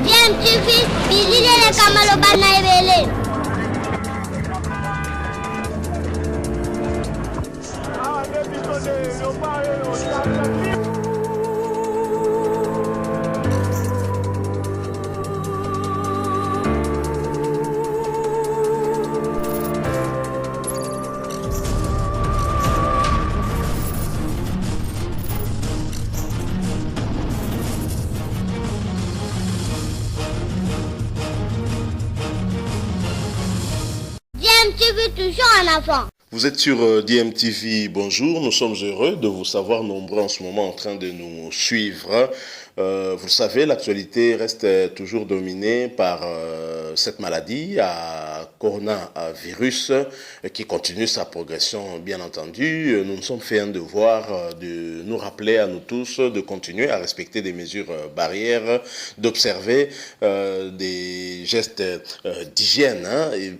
DMTV, bilile kamalo bana ebele. DMTV toujours en avant. Vous êtes sur DMTV, bonjour, nous sommes heureux de vous savoir nombreux en ce moment en train de nous suivre. Vous le savez, l'actualité reste toujours dominée par cette maladie à coronavirus qui continue sa progression, bien entendu. Nous nous sommes fait un devoir de nous rappeler à nous tous de continuer à respecter des mesures barrières, d'observer des gestes d'hygiène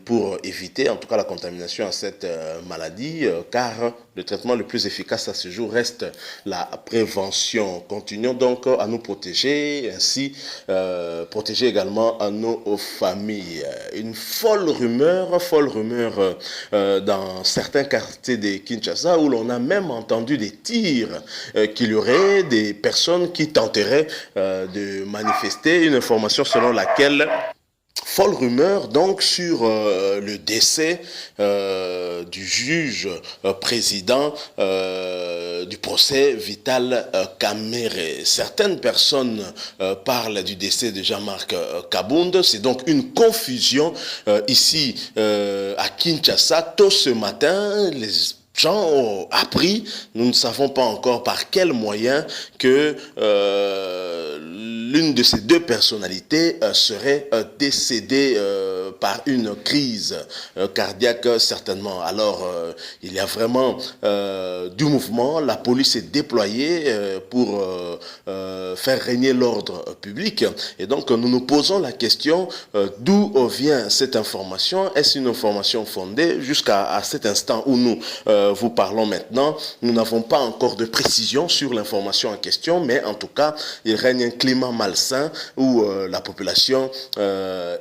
pour éviter en tout cas la contamination à cette maladie, car le traitement le plus efficace à ce jour reste la prévention. Continuons donc à nous protéger, ainsi protéger également à nos familles. Une folle rumeur dans certains quartiers de Kinshasa où l'on a même entendu des tirs qu'il y aurait des personnes qui tenteraient de manifester, une information selon laquelle folle rumeur donc sur le décès du juge président du procès Vital Kamerhe. Certaines personnes parlent du décès de Jean-Marc Kabound. C'est donc une confusion ici à Kinshasa. Tôt ce matin, les gens ont appris, nous ne savons pas encore par quel moyen, que l'une de ces deux personnalités serait décédée par une crise cardiaque certainement. Alors il y a vraiment du mouvement, la police est déployée pour faire régner l'ordre public, et donc nous nous posons la question d'où vient cette information. Est-ce une information fondée? Jusqu'à cet instant où nous vous parlons maintenant, nous n'avons pas encore de précision sur l'information en question, mais en tout cas, il règne un climat malsain où la population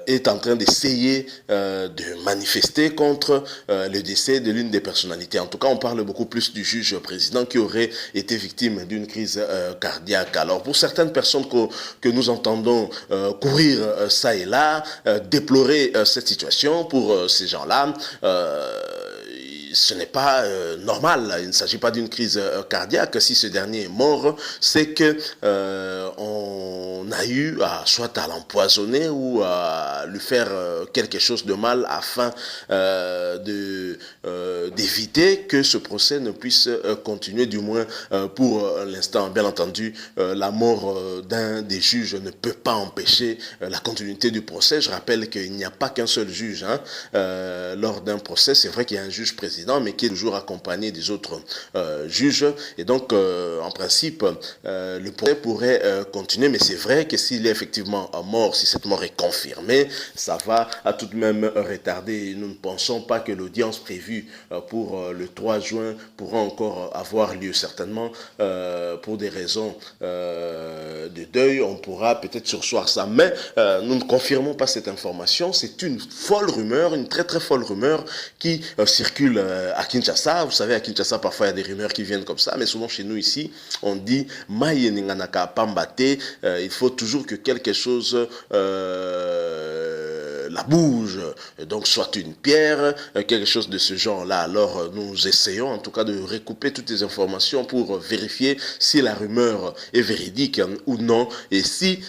est en train d'essayer de manifester contre le décès de l'une des personnalités. En tout cas, on parle beaucoup plus du juge président qui aurait été victime d'une crise cardiaque. Alors, pour certaines personnes que nous entendons courir ça et là, déplorer cette situation, pour ces gens-là, ce n'est pas normal. Il ne s'agit pas d'une crise cardiaque. Si ce dernier est mort, c'est que on a eu soit à l'empoisonner ou à lui faire quelque chose de mal afin d'éviter que ce procès ne puisse continuer, du moins pour l'instant. Bien entendu, la mort d'un des juges ne peut pas empêcher la continuité du procès. Je rappelle qu'il n'y a pas qu'un seul juge lors d'un procès. C'est vrai qu'il y a un juge président, mais qui est toujours accompagné des autres juges. Et donc, en principe, le procès pourrait continuer. Mais c'est vrai que s'il est effectivement mort, si cette mort est confirmée, ça va tout de même retarder. Nous ne pensons pas que l'audience prévue pour le 3 juin pourra encore avoir lieu. Certainement, pour des raisons de deuil, on pourra peut-être surseoir ça. Mais nous ne confirmons pas cette information. C'est une folle rumeur, une très très folle rumeur qui circule à Kinshasa. Vous savez, à Kinshasa, parfois, il y a des rumeurs qui viennent comme ça, mais souvent chez nous ici, on dit « Maïeninganaka Pambate », il faut toujours que quelque chose la bouge, donc soit une pierre, quelque chose de ce genre-là. Alors nous essayons en tout cas de recouper toutes les informations pour vérifier si la rumeur est véridique ou non, et si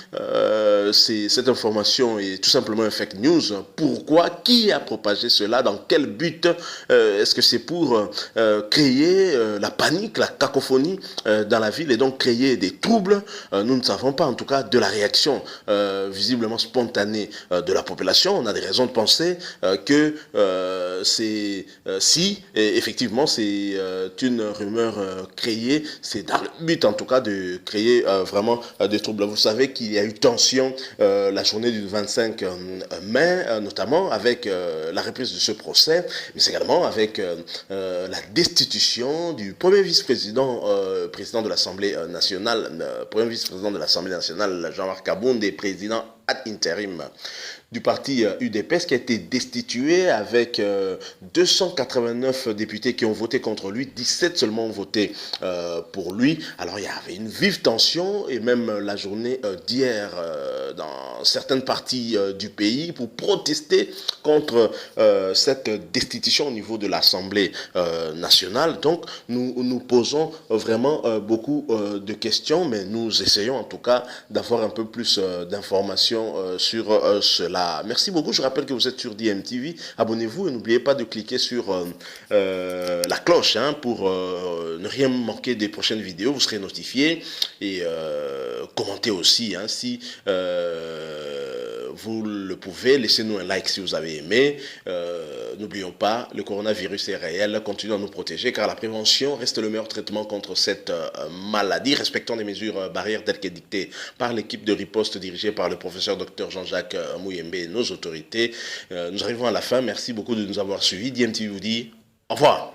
cette information est tout simplement un fake news, pourquoi, qui a propagé cela, dans quel but, est-ce que c'est pour créer la panique, la cacophonie dans la ville et donc créer des troubles? Nous ne savons pas en tout cas de la réaction visiblement spontanée de la population. pourtant, on a des raisons de penser que effectivement c'est une rumeur créée, c'est dans le but en tout cas de créer vraiment des troubles. Vous savez qu'il y a eu tension la journée du 25 mai, notamment avec la reprise de ce procès, mais également avec la destitution du premier vice-président, président de l'Assemblée nationale, premier vice-président de l'Assemblée nationale, Jean-Marc Abounde, et président ad interim du parti UDPS, qui a été destitué avec 289 députés qui ont voté contre lui, 17 seulement ont voté pour lui. Alors il y avait une vive tension, et même la journée d'hier dans certaines parties du pays pour protester contre cette destitution au niveau de l'Assemblée nationale. Donc nous posons vraiment beaucoup de questions, mais nous essayons en tout cas d'avoir un peu plus d'informations sur cela. Merci beaucoup. Je rappelle que vous êtes sur DMTV. Abonnez-vous et n'oubliez pas de cliquer sur la cloche pour ne rien manquer des prochaines vidéos. Vous serez notifié, et commentez aussi si vous le pouvez. Laissez-nous un like si vous avez aimé. N'oublions pas, le coronavirus est réel. Continuons à nous protéger, car la prévention reste le meilleur traitement contre cette maladie. Respectons les mesures barrières telles que dictées par l'équipe de riposte dirigée par le professeur Dr Jean-Jacques Mouyembe et nos autorités. Nous arrivons à la fin. Merci beaucoup de nous avoir suivis. DMTV vous dit au revoir.